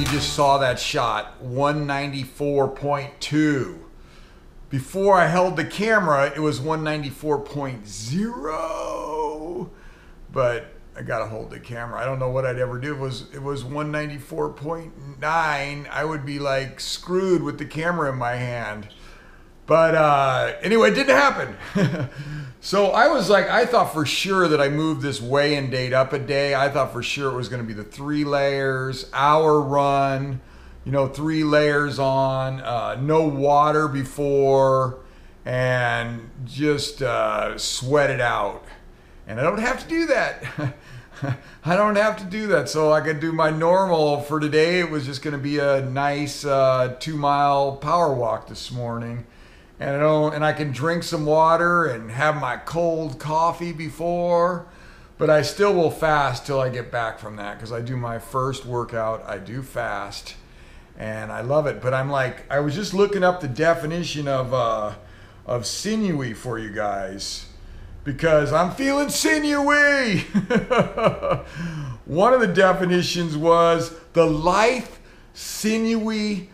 just saw that shot, 194.2. Before I held the camera, it was 194.0. But I gotta hold the camera. I don't know what I'd ever do. If it was 194.9, I would be like screwed with the camera in my hand. But anyway, it didn't happen. So I was like, I thought for sure that I moved this weigh-in date up a day. I thought for sure it was gonna be the 3 layers, hour run, 3 layers on, no water before, and just sweat it out. And I don't have to do that. I don't have to do that. So I could do my normal for today. It was just gonna be a nice 2-mile power walk this morning. And I can drink some water and have my cold coffee before, but I still will fast till I get back from that, because I do my first workout, I do fast, and I love it. But I'm like, I was just looking up the definition of sinewy for you guys, because I'm feeling sinewy. One of the definitions was the lithe, sinewy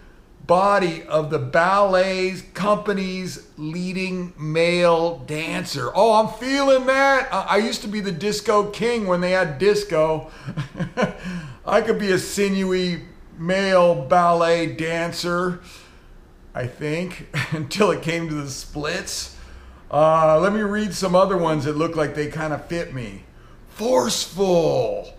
body of the ballet company's leading male dancer. Oh, I'm feeling that. I used to be the disco king when they had disco. I could be a sinewy male ballet dancer, I think, until it came to the splits. Let me read some other ones that look like they kind of fit me. Forceful,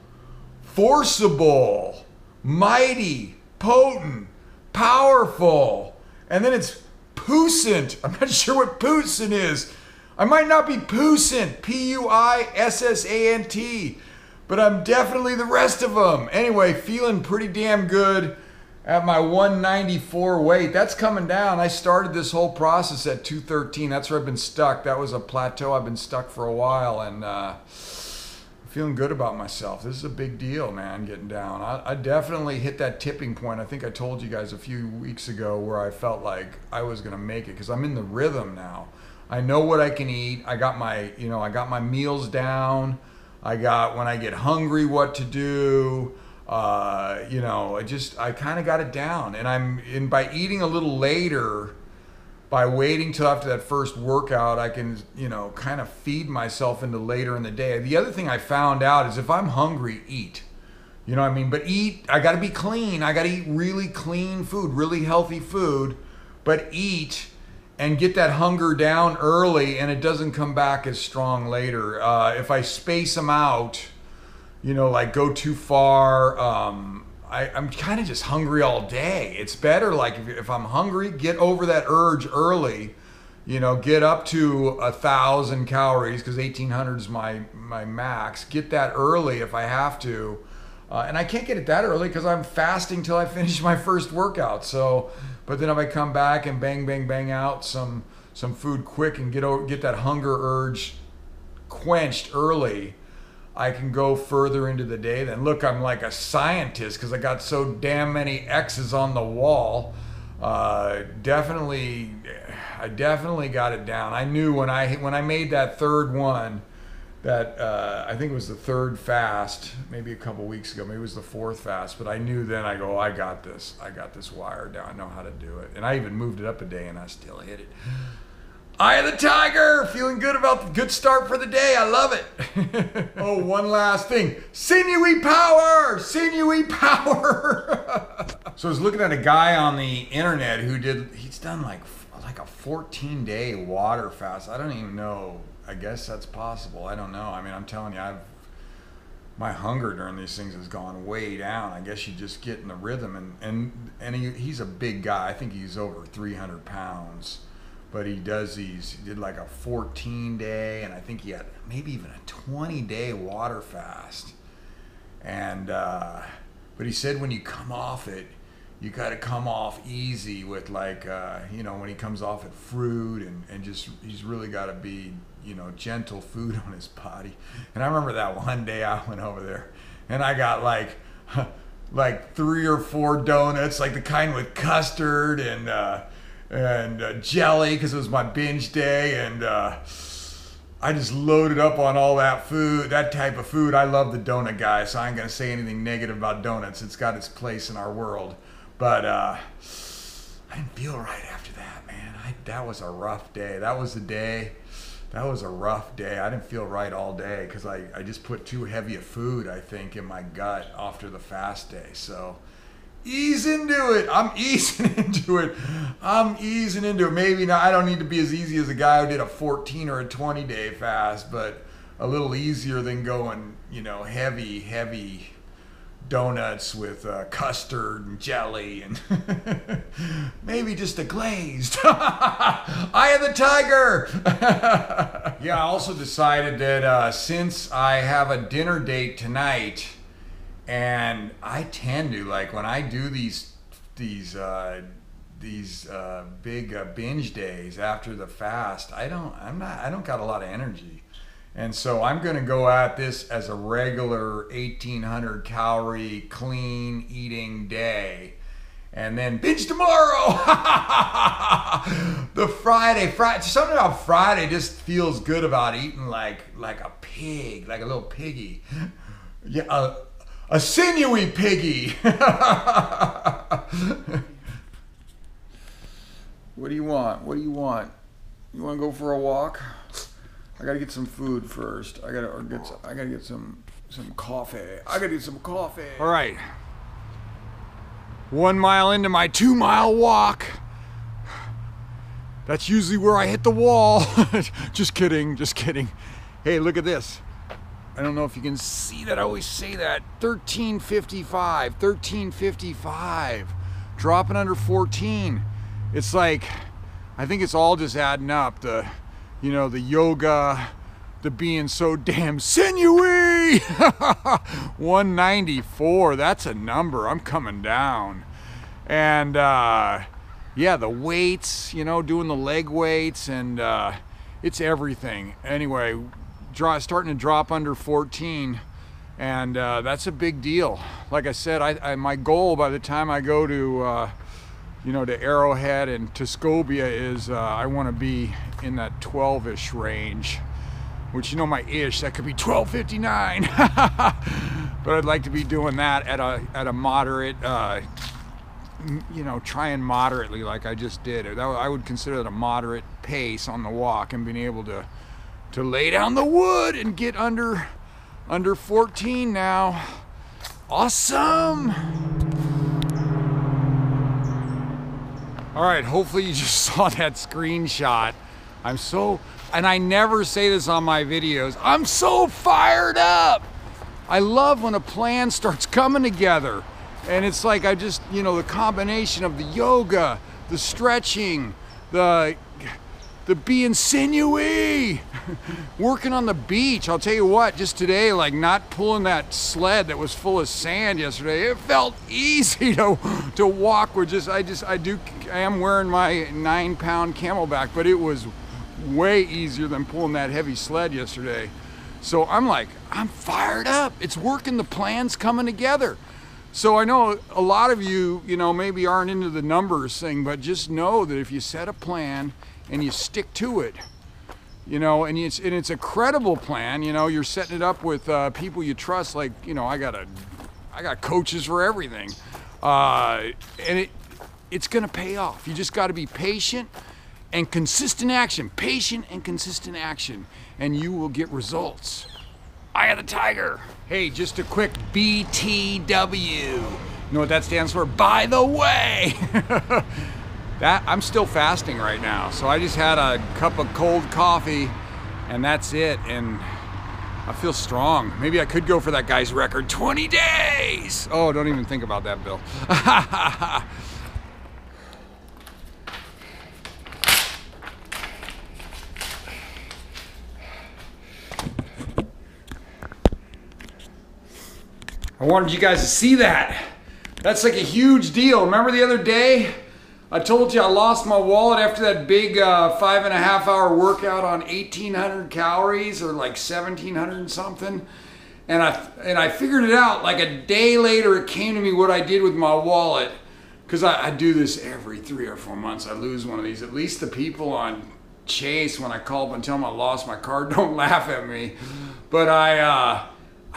forcible, mighty, potent, powerful, and then it's puissant. I'm not sure what puissant is. I might not be puissant, Puissant, but I'm definitely the rest of them. Anyway, feeling pretty damn good at my 194 weight. That's coming down. I started this whole process at 213. That's where I've been stuck. That was a plateau. I've been stuck for a while, and feeling good about myself. This is a big deal, man, getting down. I definitely hit that tipping point. I think I told you guys a few weeks ago where I felt like I was gonna make it, because I'm in the rhythm now. I know what I can eat. I got my, I got my meals down. I got, when I get hungry, what to do. I kind of got it down. And by eating a little later, by waiting till after that first workout, I can, kind of feed myself into later in the day. The other thing I found out is if I'm hungry, eat. You know what I mean? But eat, I gotta be clean. I gotta eat really clean food, really healthy food, but eat and get that hunger down early, and it doesn't come back as strong later. If I space them out, like go too far, I'm kind of just hungry all day. It's better, like if I'm hungry, get over that urge early, get up to 1,000 calories, because 1,800 is my max. Get that early if I have to. And I can't get it that early because I'm fasting till I finish my first workout. So, but then if I come back and bang out some food quick and get that hunger urge quenched early, I can go further into the day. Then look, I'm like a scientist because I got so damn many X's on the wall. I definitely got it down. I knew when I made that third one, that I think it was the third fast, maybe a couple weeks ago, maybe it was the fourth fast, but I knew then, I go, I got this wire down, I know how to do it. And I even moved it up a day and I still hit it. Eye of the tiger, feeling good about the good start for the day. I love it. Oh, one last thing. Sinewy power. So I was looking at a guy on the internet he's done like a 14-day water fast. I don't even know. I guess that's possible. I don't know. I mean, I'm telling you, my hunger during these things has gone way down. I guess you just get in the rhythm, and he's a big guy. I think he's over 300 pounds. But he did like a 14-day, and I think he had maybe even a 20-day water fast. And but he said when you come off it, you got to come off easy with like when he comes off at fruit and just he's really got to be gentle food on his body. And I remember that one day I went over there and I got like 3 or 4 donuts, like the kind with custard and jelly, because it was my binge day, and I just loaded up on all that food, that type of food. I love the donut guy, so I ain't gonna say anything negative about donuts. It's got its place in our world. But I didn't feel right after that, man. That was a rough day. That was a rough day. I didn't feel right all day because I just put too heavy a food, I think, in my gut after the fast day. So ease into it. I'm easing into it. Maybe not. I don't need to be as easy as a guy who did a 14 or a 20 day fast, but a little easier than going, heavy donuts with custard and jelly and maybe just a glazed. Eye of the tiger. Yeah, I also decided that since I have a dinner date tonight, and I tend to, like, when I do these big binge days after the fast, I don't got a lot of energy. And so I'm going to go at this as a regular 1,800 calorie clean eating day, and then binge tomorrow. The Friday, something about Friday just feels good about eating like a pig, like a little piggy. Yeah, a sinewy piggy. What do you want? You want to go for a walk? I gotta get some food first. I gotta get some coffee. All right. 1 mile into my 2 mile walk. That's usually where I hit the wall. Just kidding. Hey, look at this. I don't know if you can see that. I always say that. 1355. Dropping under 14. It's like, I think it's all just adding up. The yoga, the being so damn sinewy. 194, that's a number. I'm coming down. And yeah, the weights, doing the leg weights, and it's everything. Anyway, starting to drop under 14, and that's a big deal. Like I said, my goal by the time I go to to Arrowhead and Tuscobia is I want to be in that 12-ish range, which, my ish, that could be 12:59. But I'd like to be doing that at a moderate, trying moderately like I just did. I would consider that a moderate pace on the walk, and being able to lay down the wood and get under 14 now. Awesome. All right, hopefully you just saw that screenshot. And I never say this on my videos, I'm so fired up. I love when a plan starts coming together. And it's like the combination of the yoga, the stretching, the being sinewy, working on the beach. I'll tell you what, just today, like not pulling that sled that was full of sand yesterday, it felt easy to walk with I am wearing my 9-pound Camelback, but it was way easier than pulling that heavy sled yesterday. So I'm fired up. It's working, the plan's coming together. So I know a lot of you, maybe aren't into the numbers thing, but just know that if you set a plan and you stick to it, and it's a credible plan, you're setting it up with people you trust, like, I got coaches for everything, and it's gonna pay off. You just got to be patient and consistent action, and you will get results. Eye of the tiger. Hey, just a quick BTW. You know what that stands for? By the way. I'm still fasting right now, so I just had a cup of cold coffee, and that's it, and I feel strong. Maybe I could go for that guy's record, 20 days! Oh, don't even think about that, Bill. I wanted you guys to see that. That's like a huge deal. Remember the other day? I told you I lost my wallet after that big 5.5 hour workout on 1,800 calories, or like 1,700 and something. And I figured it out like a day later. It came to me what I did with my wallet, because I do this every 3 or 4 months. I lose one of these. At least the people on Chase when I called him and tell him I lost my car. Don't laugh at me. But I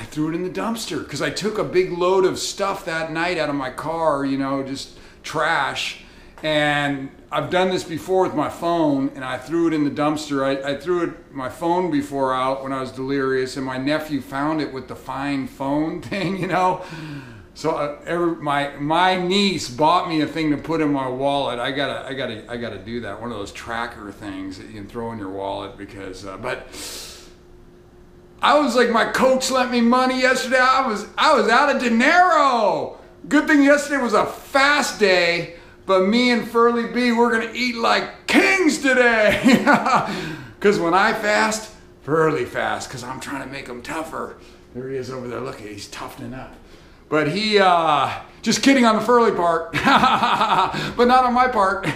threw it in the dumpster because I took a big load of stuff that night out of my car, you know, just trash. And I've done this before with my phone, and I threw it in the dumpster. I threw my phone before out when I was delirious, and my nephew found it with the Find Phone thing, you know. So my niece bought me a thing to put in my wallet. I gotta do that. One of those tracker things that you can throw in your wallet because. But I was like, my coach lent me money yesterday. I was out of dinero. Good thing yesterday was a fast day. But me and Furley B, we're gonna eat like kings today. Because when I fast, Furley fast, because I'm trying to make him tougher. There he is over there, look, he's toughening up. But he, just kidding on the Furley part, but not on my part.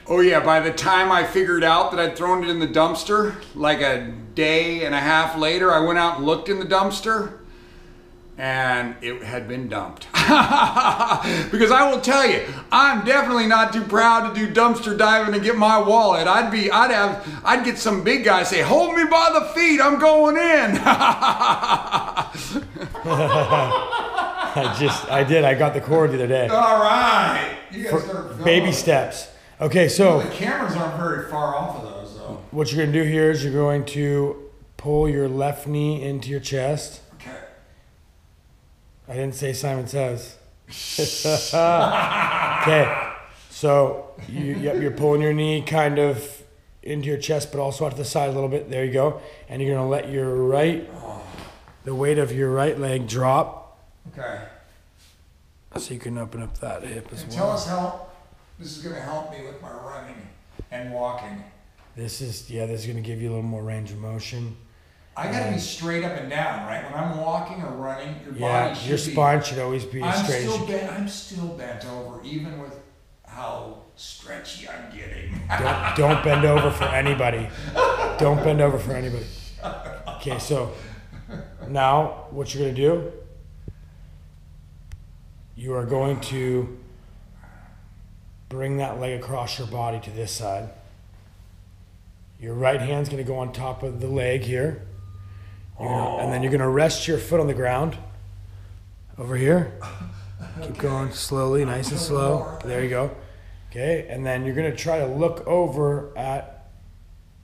Oh yeah, by the time I figured out that I'd thrown it in the dumpster, like a day and a half later, I went out and looked in the dumpster. And it had been dumped. Because I will tell you, I'm definitely not too proud to do dumpster diving and get my wallet. I'd get some big guy say, hold me by the feet, I'm going in. I got the cord the other day. All right. You guys are baby steps. Okay, so. The cameras aren't very far off of those though. What you're gonna do here is you're going to pull your left knee into your chest. I didn't say Simon Says. Okay, so you're pulling your knee kind of into your chest, but also out to the side a little bit. There you go. And you're gonna let the weight of your right leg drop. Okay. So you can open up that hip as well. Tell us how this is gonna help me with my running and walking. This is gonna give you a little more range of motion. I gotta be straight up and down, right? When I'm walking or running, your spine should always be as straight as you can. I'm still bent over, even with how stretchy I'm getting. Don't bend over for anybody. Don't bend over for anybody. Okay, so now what you're gonna do, you are going to bring that leg across your body to this side. Your right hand's gonna go on top of the leg here. And then you're gonna rest your foot on the ground over here. Keep going slowly, nice and slow. There you go. Okay, and then you're gonna try to look over at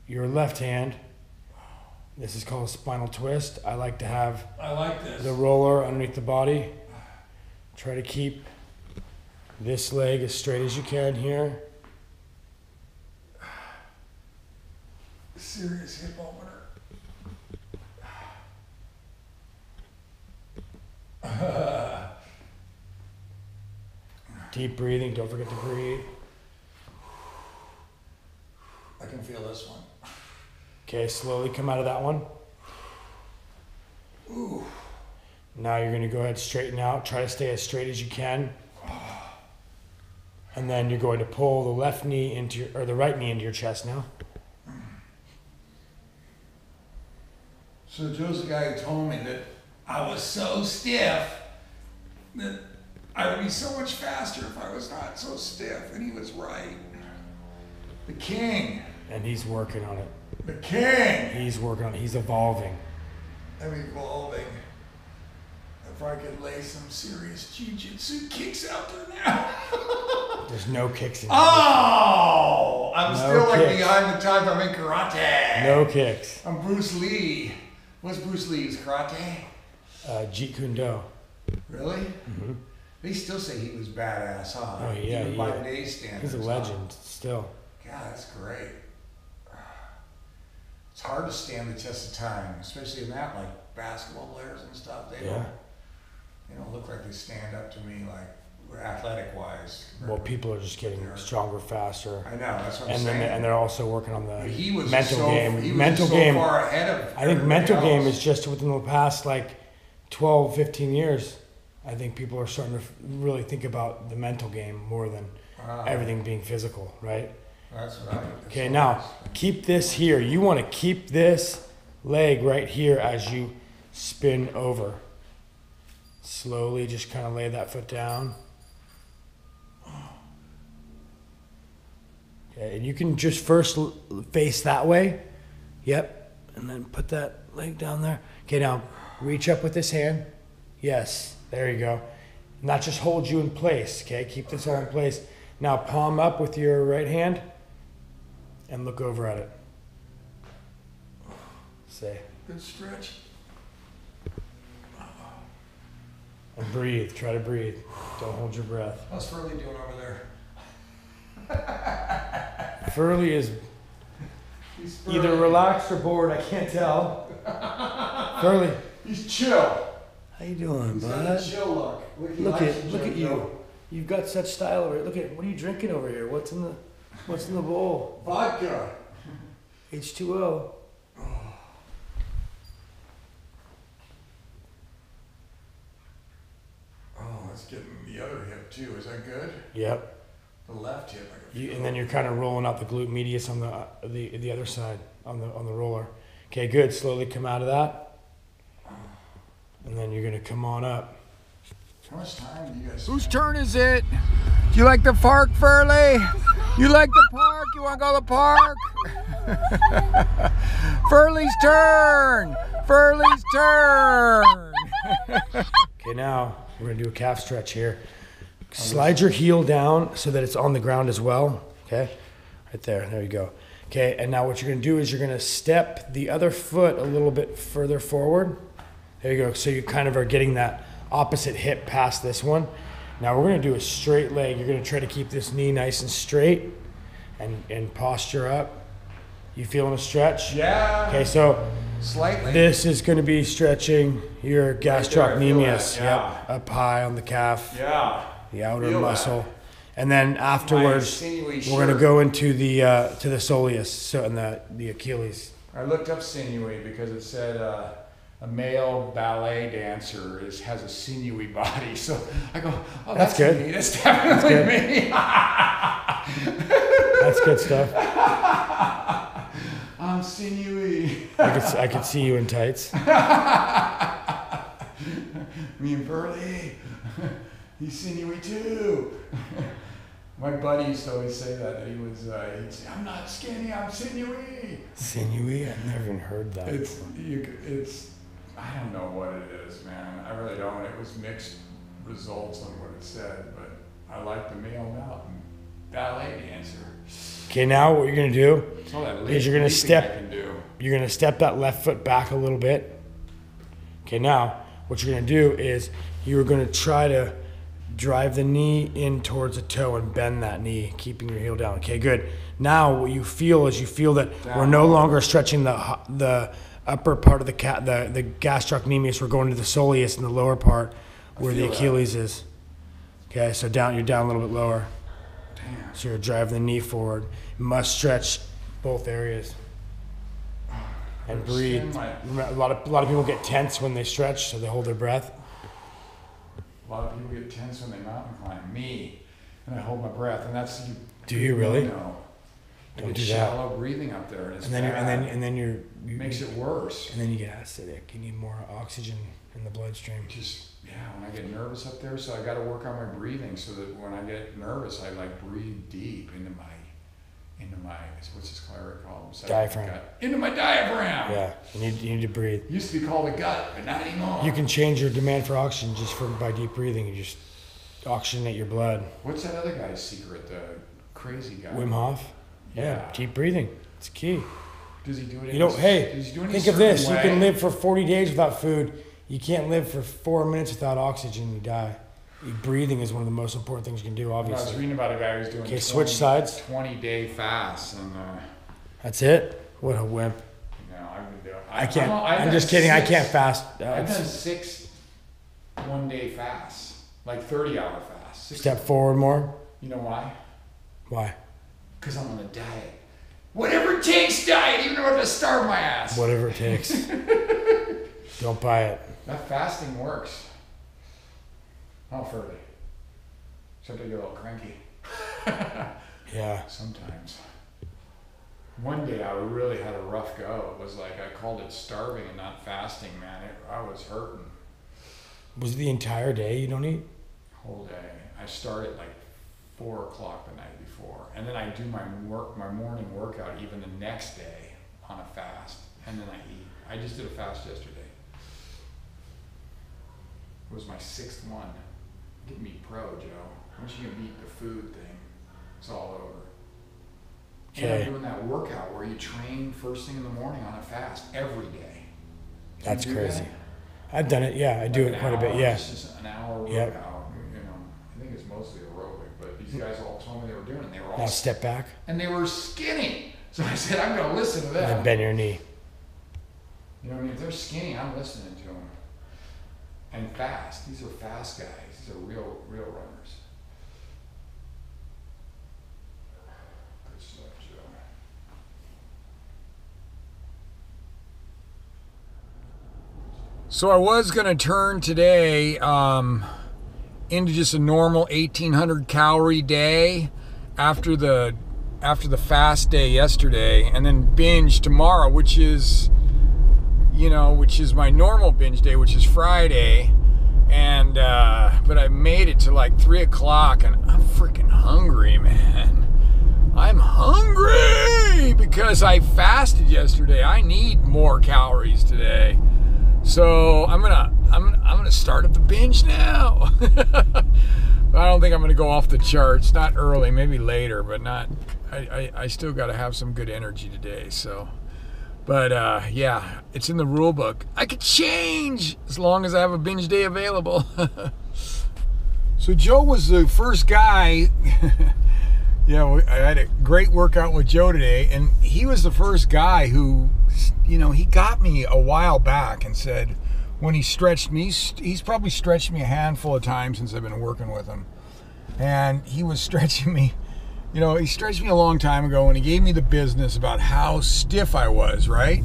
your left hand. This is called a spinal twist. I like to have the roller underneath the body. Try to keep this leg as straight as you can here. Serious hip opener. Deep breathing, don't forget to breathe. I can feel this one. Okay, slowly come out of that one. Ooh. Now you're gonna go ahead and straighten out. Try to stay as straight as you can. And then you're going to pull the left knee the right knee into your chest now. So Joe's the guy who told me that I was so stiff that I would be so much faster if I was not so stiff, and he was right. The king. And he's working on it. The king. He's working on it. He's evolving. I'm evolving. If I could lay some serious jiu-jitsu kicks out there now. There's no kicks in here. Oh! I'm No still like kicks. behind the time I'm in karate. No kicks. I'm Bruce Lee. What's Bruce Lee's karate? Jeet Kune Do. Really? Mm-hmm. They still say he was badass, huh? Oh yeah, even by today's standards. He's a legend still. God, that's great. It's hard to stand the test of time, especially in that, like basketball players and stuff. They don't look like they stand up to me, like athletic wise. Well, people are just getting stronger, faster. I know, that's what I'm saying. And they're also working on the he was mental game. He was mental so game. far ahead of I think mental else. game is just within the past like 12, 15 years. I think people are starting to really think about the mental game more than everything being physical, right? That's what I. Okay, now keep this here. You want to keep this leg right here as you spin over. Slowly, just kind of lay that foot down. Okay, and you can just first face that way. Yep. And then put that leg down there. Okay, now reach up with this hand. Yes, there you go. Not just hold you in place, okay? Keep this all in place. Now palm up with your right hand and look over at it. Say. Good stretch. And breathe. Try to breathe. Don't hold your breath. How's Furley doing over there? Furley is either relaxed or bored. I can't tell. Furley. He's chill. How you doing, He's bud? got a chill look. Look at you. You've got such style over here. Look at what are you drinking over here? What's in the bowl? Vodka. H2O. Oh, that's getting the other hip too. Is that good? Yep. The left hip. And then you're kind of rolling out the glute medius on the other side on the roller. Okay, good. Slowly come out of that, and then you're gonna come on up. How much time do you guys? Whose turn is it? Do you like the park, Furley? You like the park? You want to go to the park? Furley's turn. Furley's turn. Okay, now we're gonna do a calf stretch here. Slide your heel down so that it's on the ground as well. Okay, right there. There you go. Okay, and now what you're gonna do is you're gonna step the other foot a little bit further forward. There you go. So you kind of are getting that opposite hip past this one. Now we're gonna do a straight leg. You're gonna try to keep this knee nice and straight and posture up. You feeling a stretch? Yeah. Okay, so Slightly. this is gonna be stretching your gastrocnemius. Yeah. Yep, up high on the calf. Yeah. The outer Feel muscle, and then afterwards sinewy we're gonna shirt. go into the to the soleus, so and the Achilles. I looked up sinewy because it said a male ballet dancer has a sinewy body. So I go, oh, that's good. me. That's definitely me. That's good stuff. I'm sinewy. I could see you in tights. Me and Burley. He's sinewy too. My buddy used to always say that he was. He'd say, "I'm not skinny. I'm sinewy." Sinewy? I've never even heard that. It's. I don't know what it is, man. I really don't. It was mixed results on what it said, but I like the male mountain ballet dancer. Okay, now what you're gonna do All that is you're gonna leaping step. I can do. You're gonna step that left foot back a little bit. Okay, now what you're gonna do is you're gonna try to drive the knee in towards the toe and bend that knee, keeping your heel down. Okay, good. Now what you feel is that we're no longer stretching the upper part of the gastrocnemius. We're going to the soleus in the lower part where the Achilles is. Okay, so you're down a little bit lower. Damn. So you're driving the knee forward. You must stretch both areas and breathe. A lot of people get tense when they stretch, so they hold their breath. A lot of people get tense when they mountain climb. Me, and I hold my breath, and that's. Do you really? No. Don't It's do that. shallow breathing up there, and it's And then you makes it worse. And then you get acidic. You need more oxygen in the bloodstream. Just when I get nervous up there, so I got to work on my breathing, so that when I get nervous, I like breathe deep into my what's this called? Diaphragm. Into my diaphragm. Yeah, you need to breathe. Used to be called the gut, but not anymore. You can change your demand for oxygen by deep breathing. You just oxygenate your blood. What's that other guy's secret? The crazy guy. Wim Hof. Yeah, deep breathing. It's key. Does he do it? Think of this. You can live for 40 days without food. You can't live for 4 minutes without oxygen. You die. Breathing is one of the most important things you can do, obviously. I was reading about a guy who's doing switch sides. 20-day fasts, and that's it. What a wimp. no, I've been doing. I can't. I'm just kidding. I can't fast. I've done 6 one-day fasts, like 30-hour fasts. Step forward more. You know why? Why? Because I'm on a diet. Whatever it takes, diet. Even if I have to starve my ass. Whatever it takes. Don't buy it. That fasting works. Oh, Furley. Except I get a little cranky. Yeah. Sometimes. One day I really had a rough go. It was like I called it starving and not fasting, man. I was hurting. Was it the entire day you don't eat? Whole day. I start at like 4 o'clock the night before. And then I do my morning workout even the next day on a fast. And then I eat. I just did a fast yesterday. It was my 6th one. Get me pro, Joe. Once you can beat the food thing, it's all over. And I'm doing that workout where you train first thing in the morning on a fast every day. That's crazy. I've done it, yeah. I do it quite a bit, yeah. It's just an hour workout. You know, I think it's mostly aerobic, but these guys all told me they were doing it. And they were all now step back. And they were skinny. So I said, I'm going to listen to them. And then bend your knee. You know what I mean? If they're skinny, I'm listening to them. And fast. These are fast guys. These are real runners. Good stuff, Joe. So I was going to turn today into just a normal 1,800 calorie day after the fast day yesterday, and then binge tomorrow, which is my normal binge day, which is Friday. And but I made it to like 3 o'clock, and I'm freaking hungry, man. I'm hungry because I fasted yesterday. I need more calories today. So I'm gonna start up the binge now. I don't think I'm gonna go off the charts. Not early, maybe later, but not. I still got to have some good energy today. So, but yeah, it's in the rule book. I could change as long as I have a binge day available. So Joe was the first guy. Yeah, I had a great workout with Joe today, and he was the first guy who, he got me a while back and said, when he stretched me, he's probably stretched me a handful of times since I've been working with him. And he was stretching me, he stretched me a long time ago, and he gave me the business about how stiff I was, right?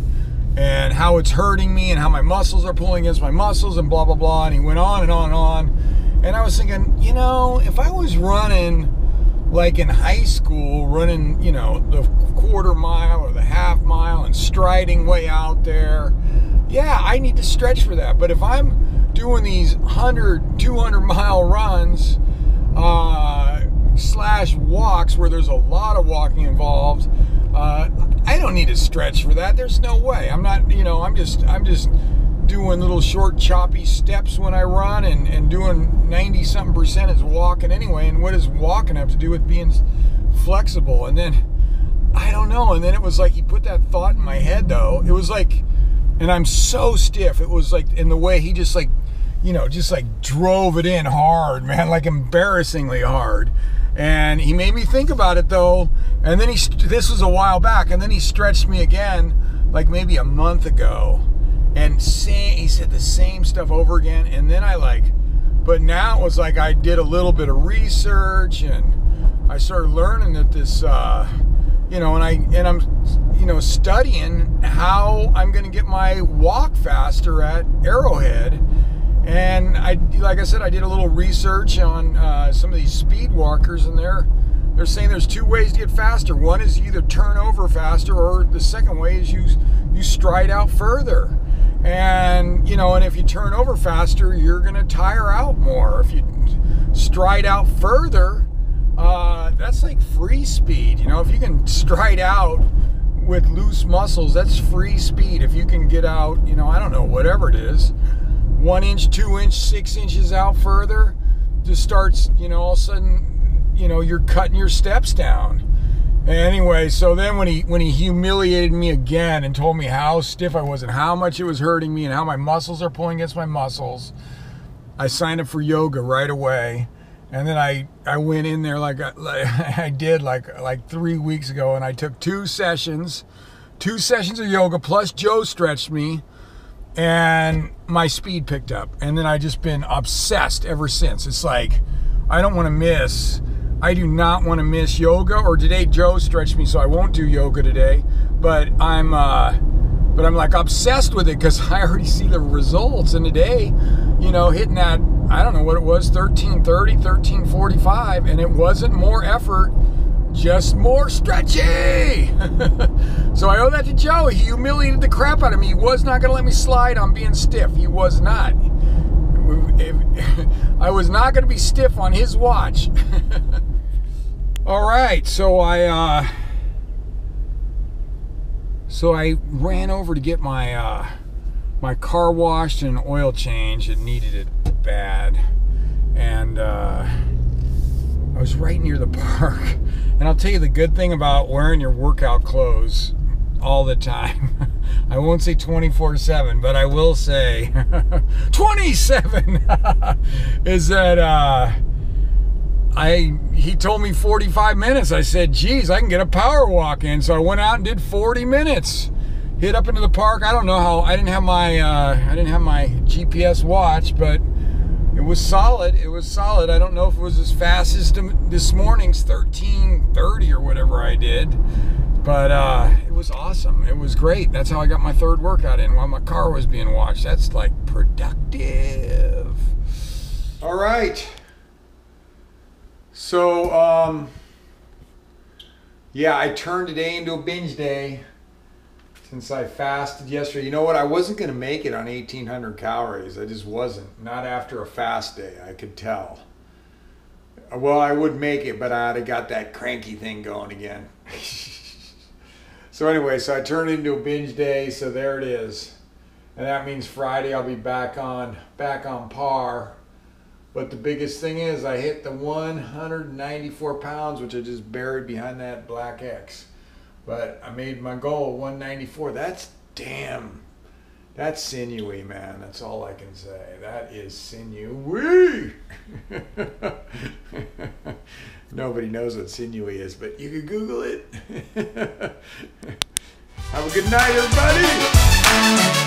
And how it's hurting me and how my muscles are pulling against my muscles and blah, blah, blah. And he went on and on and on. And I was thinking, if I was running like in high school, running, the quarter mile or the half mile and striding way out there, yeah, I need to stretch for that. But if I'm doing these 100, 200 mile runs, / walks where there's a lot of walking involved, I don't need to stretch for that. There's no way. I'm not, I'm just doing little short choppy steps when I run, and doing 90-something% is walking anyway. And what does walking have to do with being flexible? And then I don't know. And then it was like he put that thought in my head, though. It was like, and I'm so stiff. It was like in the way he just like, just like drove it in hard, man, like embarrassingly hard. And he made me think about it, though. And then this was a while back, and then he stretched me again, like maybe a month ago. And he said the same stuff over again. And then but now it was like I did a little bit of research, and I started learning that this, and I'm, studying how I'm going to get my walk faster at Arrowhead. And like I said, I did a little research on some of these speed walkers, and they're saying there's 2 ways to get faster. One is you either turn over faster, or the second way is you stride out further. And, and if you turn over faster, you're going to tire out more. If you stride out further, that's like free speed. If you can stride out with loose muscles, that's free speed. If you can get out, I don't know, whatever it is, 1 inch, 2 inch, 6 inches out further, just starts, all of a sudden, you're cutting your steps down. Anyway, so then when he humiliated me again and told me how stiff I was and how much it was hurting me and how my muscles are pulling against my muscles, I signed up for yoga right away. And then I went in there like I did like 3 weeks ago, and I took 2 sessions of yoga, plus Joe stretched me, and my speed picked up. And then I just been obsessed ever since. It's like I do not want to miss yoga. Or today Joe stretched me, so I won't do yoga today. But I'm like obsessed with it because I already see the results. And today, hitting that, I don't know what it was, 13:30, 13:45, and it wasn't more effort, just more stretchy. So I owe that to Joe. He humiliated the crap out of me. He was not going to let me slide on being stiff. He was not. I was not going to be stiff on his watch. All right, so I ran over to get my my car washed and oil change. It needed it bad, and I was right near the park. And I'll tell you the good thing about wearing your workout clothes all the time. I won't say 24/7, but I will say 27 is that he told me 45 minutes. I said, geez, I can get a power walk in. So I went out and did 40 minutes. Hit up into the park. I don't know how, I didn't have my GPS watch, but it was solid. It was solid. I don't know if it was as fast as this morning's 13:30 or whatever I did, but it was awesome. It was great. That's how I got my third workout in while my car was being washed. That's like productive. All right. So, yeah, I turned today into a binge day since I fasted yesterday. You know what? I wasn't going to make it on 1,800 calories. I just wasn't. Not after a fast day, I could tell. Well, I would make it, but I'd have got that cranky thing going again. So anyway, so I turned into a binge day, so there it is. And that means Friday I'll be back on par. But the biggest thing is I hit the 194 pounds, which I just buried behind that black X. But I made my goal 194. That's sinewy, man. That's all I can say. That is sinewy. Nobody knows what sinewy is, but you can Google it. Have a good night, everybody.